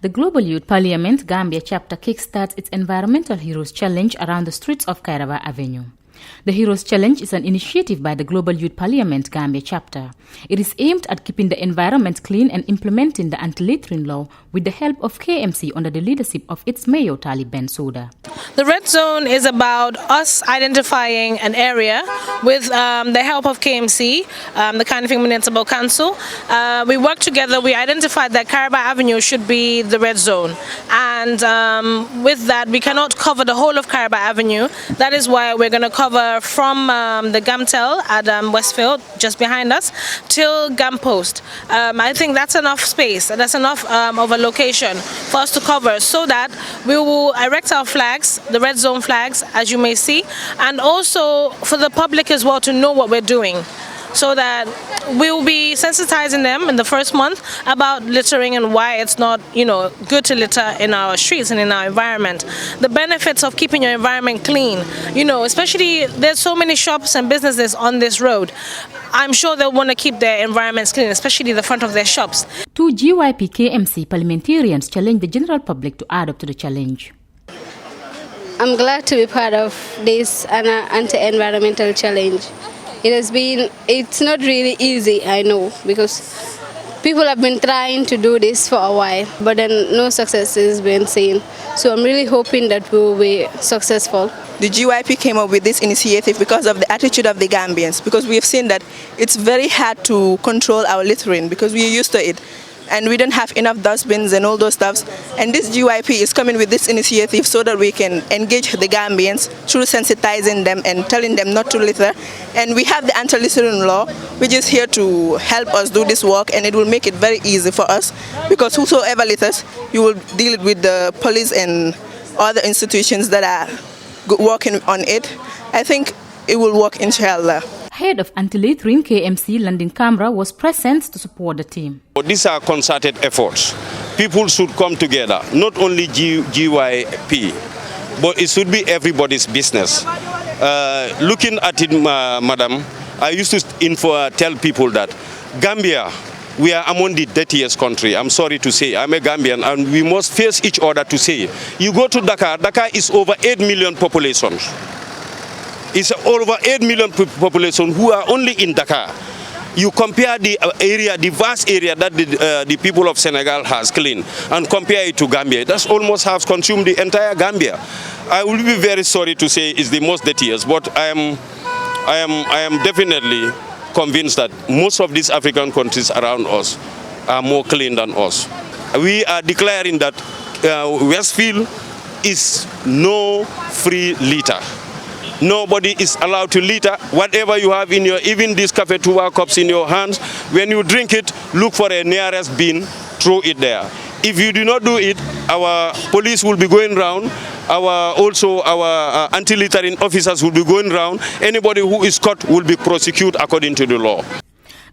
The Global Youth Parliament Gambia chapter kickstarts its Environmental Heroes Challenge around the streets of Kairaba Avenue. The Heroes Challenge is an initiative by the Global Youth Parliament Gambia chapter. It is aimed at keeping the environment clean and implementing the anti-littering law with the help of KMC under the leadership of its mayor, Talib Bensouda. The Red Zone is about us identifying an area with the help of KMC, the Kanifing Municipal Council. We worked together, we identified that Kairaba Avenue should be the Red Zone. And with that, we cannot cover the whole of Kairaba Avenue. That is why we're going to cover from the Gamtel at Westfield, just behind us, till Gampost. I think that's enough space, that's enough of a location for us to cover so that we will erect our flags, the Red Zone flags, as you may see, and also for the public as well to know what we're doing, so that we will be sensitizing them in the first month about littering and why it's not, good to litter in our streets and in our environment. The benefits of keeping your environment clean, especially there's so many shops and businesses on this road. I'm sure they'll want to keep their environments clean, especially the front of their shops. Two GYP KMC parliamentarians challenge the general public to add up to the challenge. I'm glad to be part of this anti-environmental challenge. It's not really easy, I know, because people have been trying to do this for a while, but then no success has been seen. So I'm really hoping that we will be successful. The GYP came up with this initiative because of the attitude of the Gambians, because we have seen that it's very hard to control our littering because we are used to it. And we don't have enough dustbins and all those stuffs. And this GYP is coming with this initiative so that we can engage the Gambians through sensitizing them and telling them not to litter. And we have the anti-littering law, which is here to help us do this work, and it will make it very easy for us, because whosoever litters, you will deal with the police and other institutions that are working on it. I think it will work, inshallah. Head of anti-littering KMC, London Camera, was present to support the team. These are concerted efforts. People should come together, not only GYP, but it should be everybody's business. Looking at it, madam, I used to tell people that Gambia, we are among the dirtiest country. I'm sorry to say, I'm a Gambian, and we must face each other to say, you go to Dakar, Dakar is over 8 million population. It's over 8 million population who are only in Dakar. You compare the area, the vast area that the people of Senegal has cleaned, and compare it to Gambia. That's almost has consumed the entire Gambia. I will be very sorry to say it's the most dirtiest, but I am definitely convinced that most of these African countries around us are more clean than us. We are declaring that Westfield is no free litter. Nobody is allowed to litter. Whatever you have in your, even these Cafe Tuba cups in your hands, when you drink it, look for a nearest bin, throw it there. If you do not do it, our police will be going round, our anti-littering officers will be going round. Anybody who is caught will be prosecuted according to the law.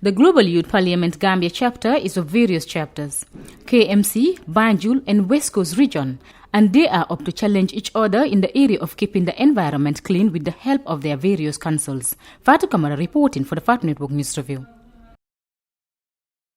The Global Youth Parliament Gambia chapter is of various chapters, KMC, Banjul and West Coast region, and they are up to challenge each other in the area of keeping the environment clean with the help of their various councils. Fatou Kamara reporting for the Fatu Network News Review.